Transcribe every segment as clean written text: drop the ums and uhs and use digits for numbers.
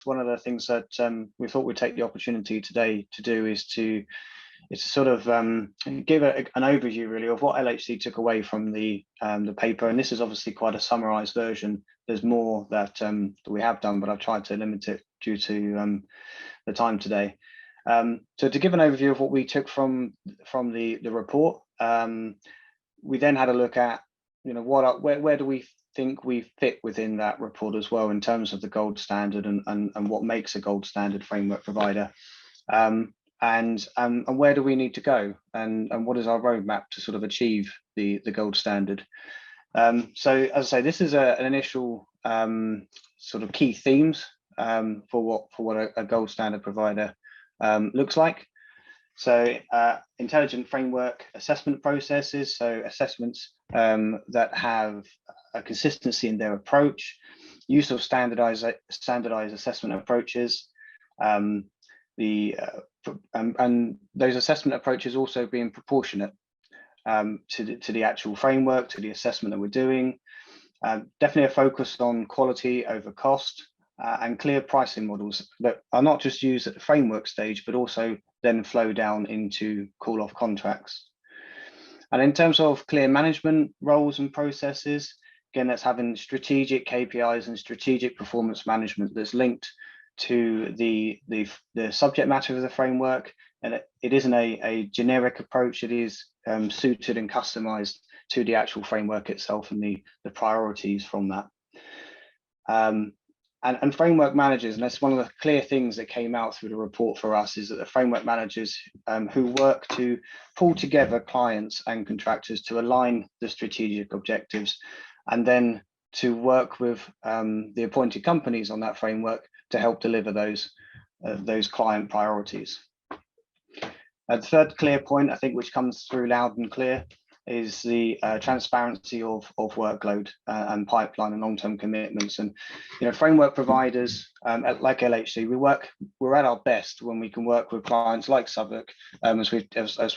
one of the things that we thought we'd take the opportunity today to do is to sort of give an overview really of what LHC took away from the paper. And this is obviously quite a summarized version. There's more that we have done, but I've tried to limit it due to the time today. So to give an overview of what we took from the report, we then had a look at, where do we think we fit within that report as well in terms of the gold standard and what makes a gold standard framework provider, and where do we need to go, and what is our roadmap to sort of achieve the gold standard. So as I say, this is an initial sort of key themes for what a gold standard provider looks like. So intelligent framework assessment processes, so assessments that have a consistency in their approach, use of standardized assessment approaches, and those assessment approaches also being proportionate to the actual framework, to the assessment that we're doing. Definitely a focus on quality over cost, and clear pricing models that are not just used at the framework stage, but also then flow down into call-off contracts. And in terms of clear management roles and processes, again, that's having strategic KPIs and strategic performance management that's linked to the subject matter of the framework. And it isn't a generic approach, it is suited and customized to the actual framework itself and the priorities from that. And framework managers, and that's one of the clear things that came out through the report for us, is that the framework managers who work to pull together clients and contractors to align the strategic objectives, and then to work with the appointed companies on that framework to help deliver those client priorities. The third clear point, I think, which comes through loud and clear, is the transparency of workload and pipeline and long-term commitments. And framework providers like LHC, we're at our best when we can work with clients like Southwark, as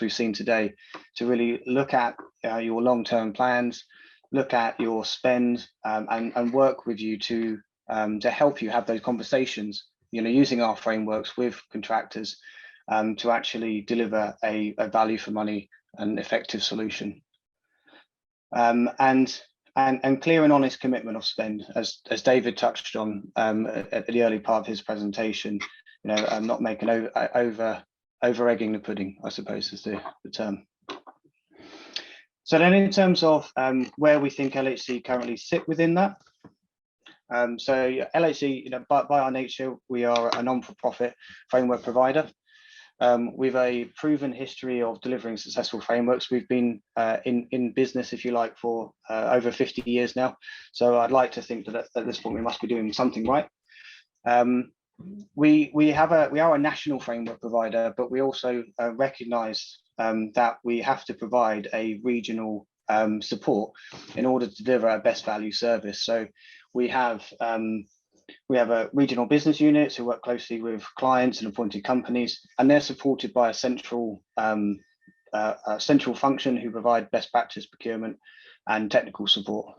we've seen today, to really look at your long-term plans, look at your spend, and work with you to help you have those conversations, using our frameworks with contractors to actually deliver a value for money an effective solution, and clear and honest commitment of spend, as David touched on at the early part of his presentation. Not making over egging the pudding, I suppose is the term. So then, in terms of where we think LHC currently sit within that, so LHC, by our nature, we are a non-for-profit framework provider. We've a proven history of delivering successful frameworks. We've been in business, if you like, for over 50 years now. So I'd like to think that at this point we must be doing something right. We are a national framework provider, but we also recognise that we have to provide a regional support in order to deliver our best value service. So we have a regional business units who work closely with clients and appointed companies, and they're supported by a central function who provide best practice procurement and technical support.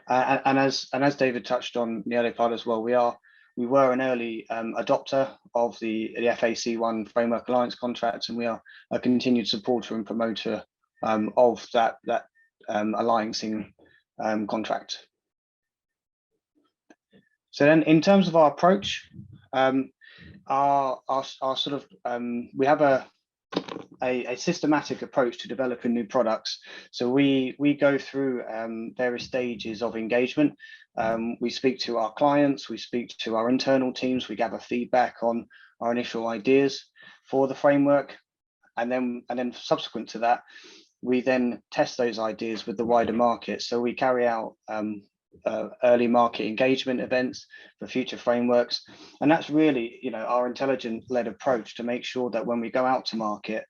And as David touched on the earlier part as well, we were an early adopter of the FAC1 Framework Alliance contracts, and we are a continued supporter and promoter of that alliancing contract. So then, in terms of our approach, our sort of we have a systematic approach to developing new products. So we go through various stages of engagement. We speak to our clients, we speak to our internal teams, we gather feedback on our initial ideas for the framework, and then subsequent to that, we then test those ideas with the wider market. So we carry out early market engagement events for future frameworks, and that's really our intelligent-led approach to make sure that when we go out to market,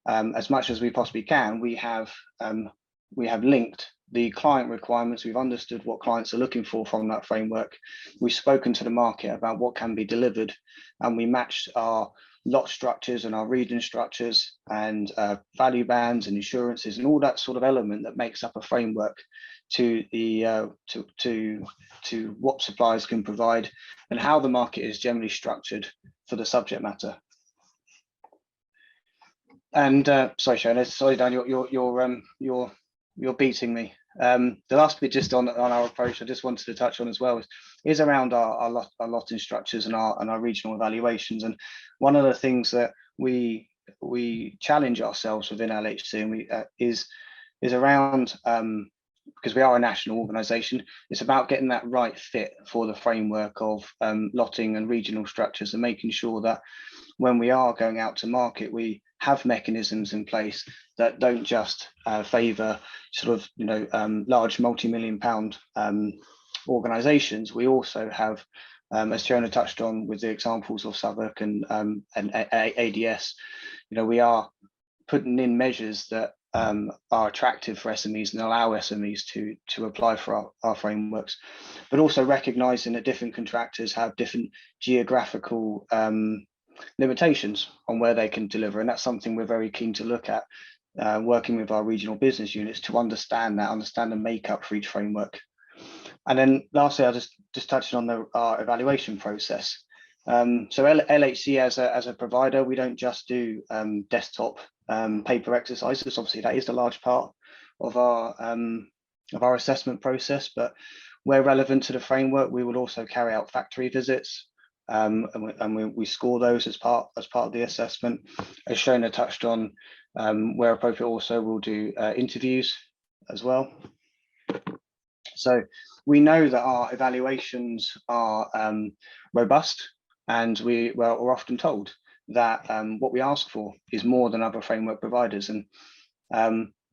as much as we possibly can, we have linked the client requirements. We've understood what clients are looking for from that framework. We've spoken to the market about what can be delivered, and we matched our lot structures and our region structures and value bands and insurances and all that sort of element that makes up a framework to the to what suppliers can provide and how the market is generally structured for the subject matter. And sorry, Shona, sorry, Dan, you're beating me. The last bit just on our approach, I just wanted to touch on as well is around our lotting structures and our regional evaluations. And one of the things that we challenge ourselves within LHC and we is around because we are a national organisation, it's about getting that right fit for the framework of lotting and regional structures and making sure that when we are going out to market, we have mechanisms in place that don't just favour sort of large multi-million pound organisations. We also have, as Fiona touched on with the examples of Southwark and ADS, we are putting in measures that are attractive for SMEs and allow SMEs to apply for our frameworks, but also recognising that different contractors have different geographical limitations on where they can deliver, and that's something we're very keen to look at, working with our regional business units to understand the makeup for each framework. And then lastly, I'll just touch on our evaluation process. So LHC as a provider, we don't just do desktop paper exercises. Obviously, that is a large part of our assessment process, but where relevant to the framework, we will also carry out factory visits, and we score those as part of the assessment. As Shona touched on, where appropriate, also we'll do interviews as well. So we know that our evaluations are robust, and we're often told that what we ask for is more than other framework providers. And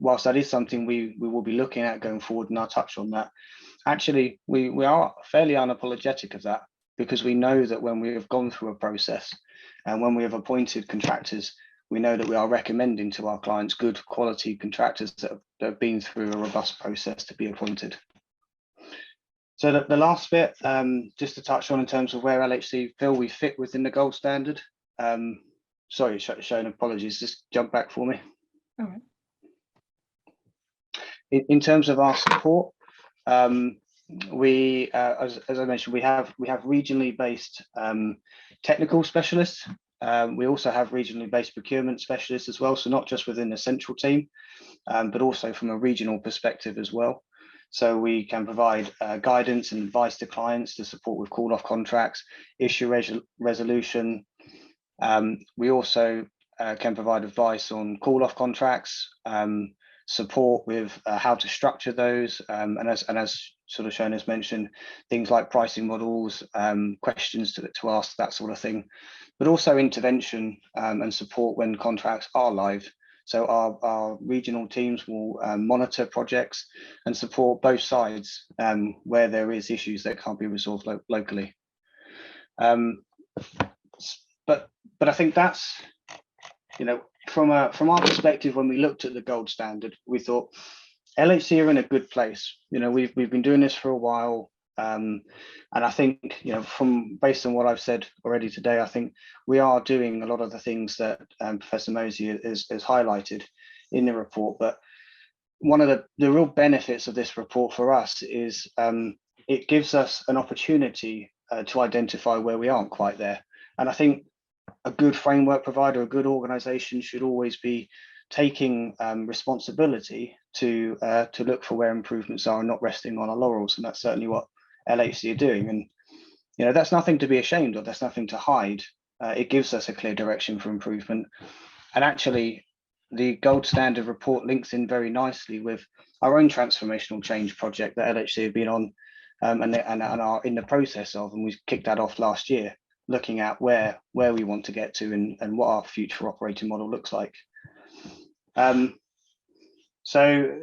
whilst that is something we will be looking at going forward, and I'll touch on that, actually we are fairly unapologetic of that, because we know that when we have gone through a process and when we have appointed contractors, we know that we are recommending to our clients good quality contractors that have been through a robust process to be appointed. So the last bit, just to touch on in terms of where LHC feel we fit within the gold standard. Sorry, Shona, apologies, just jump back for me. All right. In terms of our support, we, as I mentioned, we have regionally based technical specialists. We also have regionally based procurement specialists as well. So not just within the central team, but also from a regional perspective as well. So we can provide guidance and advice to clients to support with call-off contracts, issue resolution. We also can provide advice on call-off contracts, support with how to structure those, and as sort of Shona has mentioned, things like pricing models, questions to ask, that sort of thing, but also intervention and support when contracts are live. So our regional teams will monitor projects and support both sides where there is issues that can't be resolved locally. But I think that's, from our perspective, when we looked at the gold standard, we thought LHC are in a good place. We've been doing this for a while, and I think based on what I've said already today, I think we are doing a lot of the things that Professor Mosey has highlighted in the report. But one of the real benefits of this report for us is it gives us an opportunity to identify where we aren't quite there. And I think a good framework provider, a good organisation should always be taking responsibility to look for where improvements are and not resting on our laurels. And that's certainly what LHC are doing. And that's nothing to be ashamed of. That's nothing to hide. It gives us a clear direction for improvement. And actually, the gold standard report links in very nicely with our own transformational change project that LHC have been on and are in the process of. And we kicked that off last year, looking at where we want to get to and what our future operating model looks like. So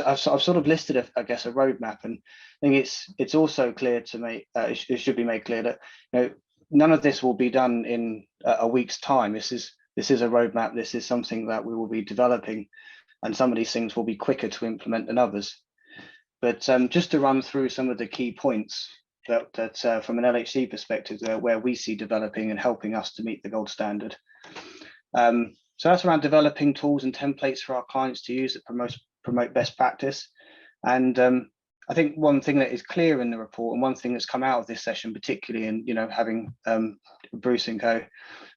I've sort of listed, I guess, a roadmap, and I think it's also clear to make it should be made clear that none of this will be done in a week's time. This is a roadmap. This is something that we will be developing, and some of these things will be quicker to implement than others. But just to run through some of the key points that from an LHC perspective, where we see developing and helping us to meet the gold standard. So that's around developing tools and templates for our clients to use that promote best practice. And I think one thing that is clear in the report, and one thing that's come out of this session, particularly in having Bruce and co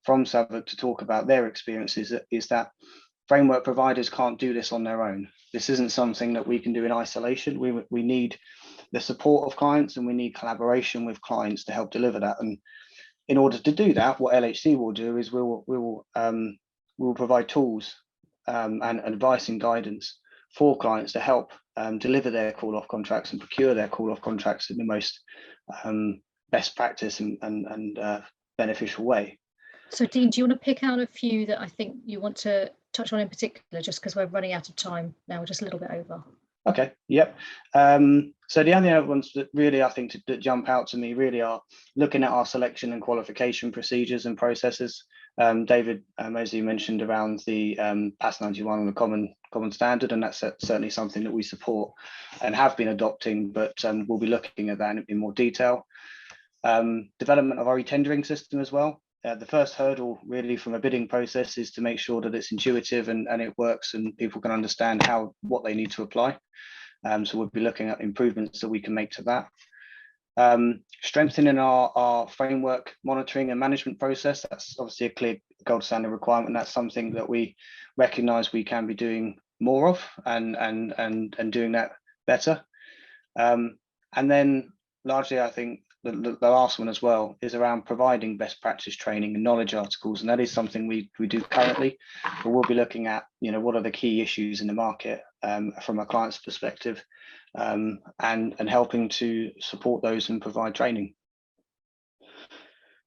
from Southwark to talk about their experiences, is that framework providers can't do this on their own. This isn't something that we can do in isolation. We need the support of clients, and we need collaboration with clients to help deliver that. And in order to do that, what LHC will do is we will provide tools and advice and guidance for clients to help deliver their call-off contracts and procure their call-off contracts in the most best practice and beneficial way. So Dean, do you want to pick out a few that I think you want to touch on in particular, just because we're running out of time now, we're just a little bit over? Okay, yep. So the only other ones that really I think that jump out to me really are looking at our selection and qualification procedures and processes. David, as you mentioned, around the PAS 91 and the common standard, and that's certainly something that we support and have been adopting, but we'll be looking at that in more detail. Development of our e-tendering system as well. The first hurdle really from a bidding process is to make sure that it's intuitive and it works and people can understand what they need to apply. So we'll be looking at improvements that we can make to that. Strengthening our framework monitoring and management process. That's obviously a clear gold standard requirement. That's something that we recognise we can be doing more of and doing that better. And then largely, I think the last one as well is around providing best practice training and knowledge articles, and that is something we do currently, but we'll be looking at what are the key issues in the market from a client's perspective, and helping to support those and provide training.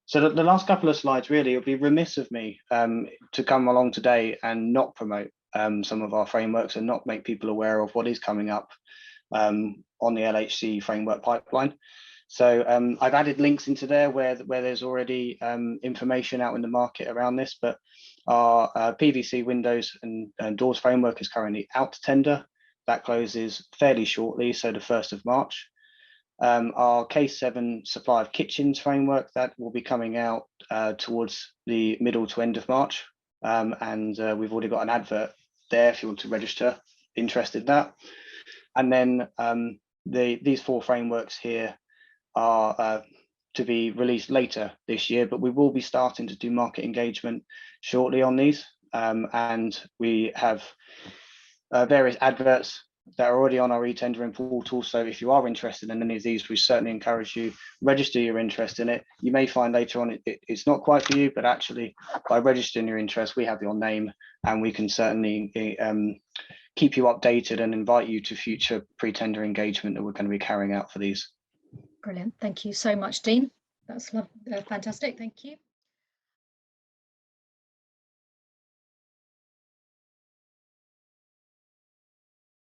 So the last couple of slides, really, it would be remiss of me to come along today and not promote some of our frameworks and not make people aware of what is coming up on the LHC framework pipeline. So I've added links into there where there's already information out in the market around this, but our PVC windows and doors framework is currently out to tender. That closes fairly shortly, so the 1st of March. Our Case 7 supply of kitchens framework, that will be coming out towards the middle to end of March. And we've already got an advert there if you want to register, interested in that. And then these 4 frameworks here are to be released later this year, but we will be starting to do market engagement shortly on these. And we have various adverts that are already on our e-tendering portal. So if you are interested in any of these, we certainly encourage you register your interest in it. You may find later on it's not quite for you, but actually by registering your interest, we have your name and we can certainly keep you updated and invite you to future pre-tender engagement that we're going to be carrying out for these. Brilliant. Thank you so much, Dean. That's fantastic. Thank you.